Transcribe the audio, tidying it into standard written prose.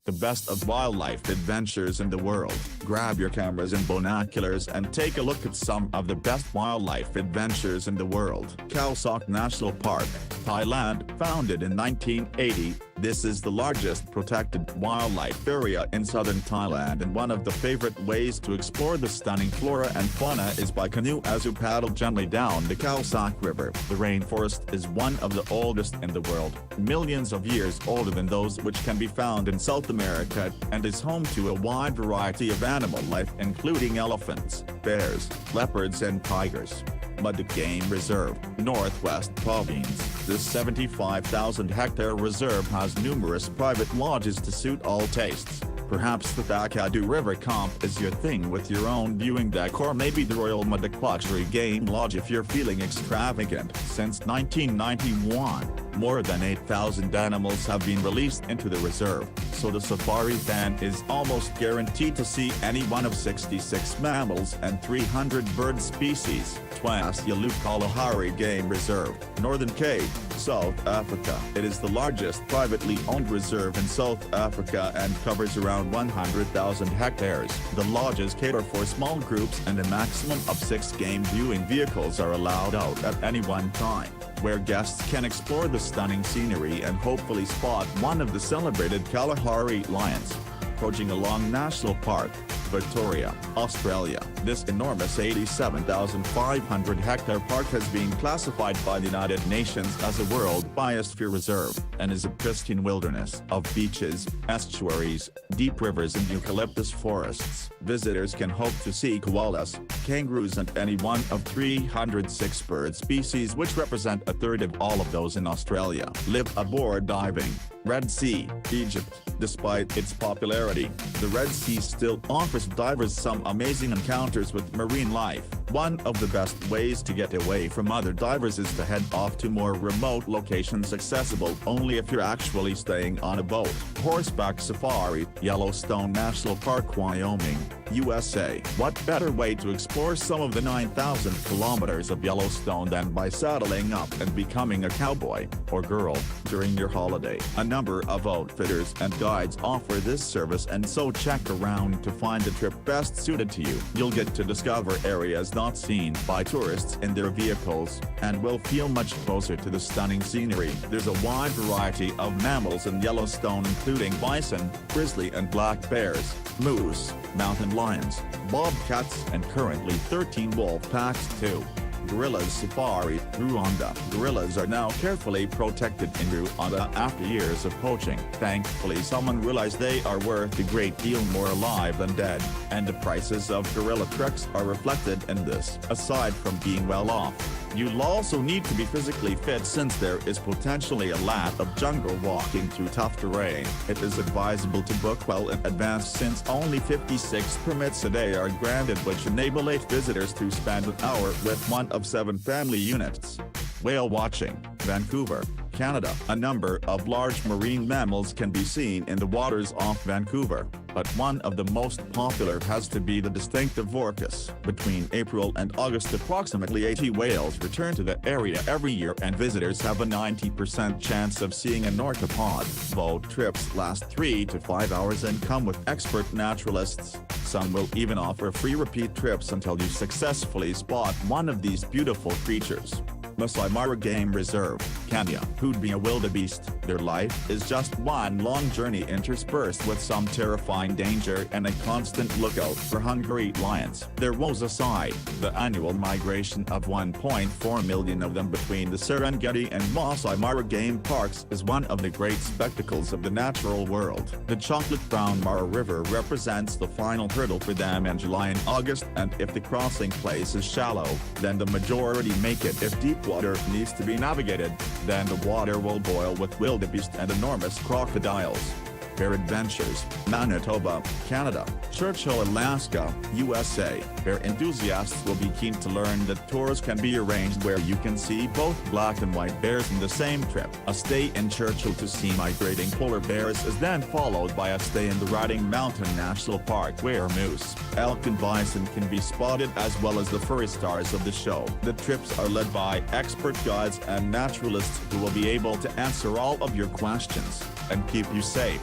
the best of wildlife adventures in the world. Grab your cameras and binoculars and take a look at some of the best wildlife adventures in the world. Khao Sok National Park, Thailand. Founded in 1980, this is the largest protected wildlife area in southern Thailand, and one of the favorite ways to explore the stunning flora and fauna is by canoe as you paddle gently down the Khao Sok River. The rainforest is one of the oldest in the world, millions of years older than those which can be found in South America, and is home to a wide variety of animal life including elephants, bears, leopards and tigers. Muduk Game Reserve, Northwest Province. This 75,000-hectare reserve has numerous private lodges to suit all tastes. Perhaps the Thakadu River Camp is your thing with your own viewing deck, or maybe the Royal Muduk Luxury Game Lodge if you're feeling extravagant. Since 1991, more than 8,000 animals have been released into the reserve, so the safari fan is almost guaranteed to see any one of 66 mammals and 300 bird species. Yalu Kalahari Game Reserve, Northern Cape, South Africa. It is the largest privately owned reserve in South Africa and covers around 100,000 hectares. The lodges cater for small groups, and a maximum of 6 game viewing vehicles are allowed out at any one time, where guests can explore the stunning scenery and hopefully spot one of the celebrated Kalahari lions. Kojoongalong National Park, Victoria, Australia. This enormous 87,500-hectare park has been classified by the United Nations as a World Biosphere Reserve, and is a pristine wilderness of beaches, estuaries, deep rivers and eucalyptus forests. Visitors can hope to see koalas, kangaroos and any one of 306 bird species, which represent a third of all of those in Australia. Live aboard diving. Red Sea, Egypt. Despite its popularity, the Red Sea still offers divers some amazing encounters with marine life. One of the best ways to get away from other divers is to head off to more remote locations accessible only if you're actually staying on a boat. Horseback Safari, Yellowstone National Park, Wyoming, USA. What better way to explore some of the 9,000 kilometers of Yellowstone than by saddling up and becoming a cowboy or girl during your holiday? A number of outfitters and guides offer this service, and so check around to find a trip best suited to you. You'll get to discover areas not seen by tourists in their vehicles, and will feel much closer to the stunning scenery. There's a wide variety of mammals in Yellowstone, including bison, grizzly and black bears, moose, mountain lions, bobcats and currently 13 wolf packs too. Gorillas Safari, Rwanda. Gorillas are now carefully protected in Rwanda after years of poaching. Thankfully, someone realized they are worth a great deal more alive than dead, and the prices of gorilla treks are reflected in this. Aside from being well off, you'll also need to be physically fit, since there is potentially a lot of jungle walking through tough terrain. It is advisable to book well in advance, since only 56 permits a day are granted, which enable 8 visitors to spend an hour with one of 7 family units. Whale watching, Vancouver, Canada. A number of large marine mammals can be seen in the waters off Vancouver, but one of the most popular has to be the distinctive orcas. Between April and August, approximately 80 whales return to the area every year, and visitors have a 90% chance of seeing an orcapod. Boat trips last 3 to 5 hours and come with expert naturalists. Some will even offer free repeat trips until you successfully spot one of these beautiful creatures. Masai Mara Game Reserve, Kenya. Who'd be a wildebeest? Their life is just one long journey interspersed with some terrifying danger and a constant lookout for hungry lions. Their woes aside, the annual migration of 1.4 million of them between the Serengeti and Masai Mara game parks is one of the great spectacles of the natural world. The chocolate brown Mara River represents the final hurdle for them in July and August, and if the crossing place is shallow, then the majority make it. If deep water needs to be navigated, then the water will boil with wildebeest and enormous crocodiles. Bear Adventures, Manitoba, Canada. Churchill, Alaska, USA. Bear enthusiasts will be keen to learn that tours can be arranged where you can see both black and white bears in the same trip. A stay in Churchill to see migrating polar bears is then followed by a stay in the Riding Mountain National Park, where moose, elk and bison can be spotted, as well as the furry stars of the show. The trips are led by expert guides and naturalists who will be able to answer all of your questions and keep you safe.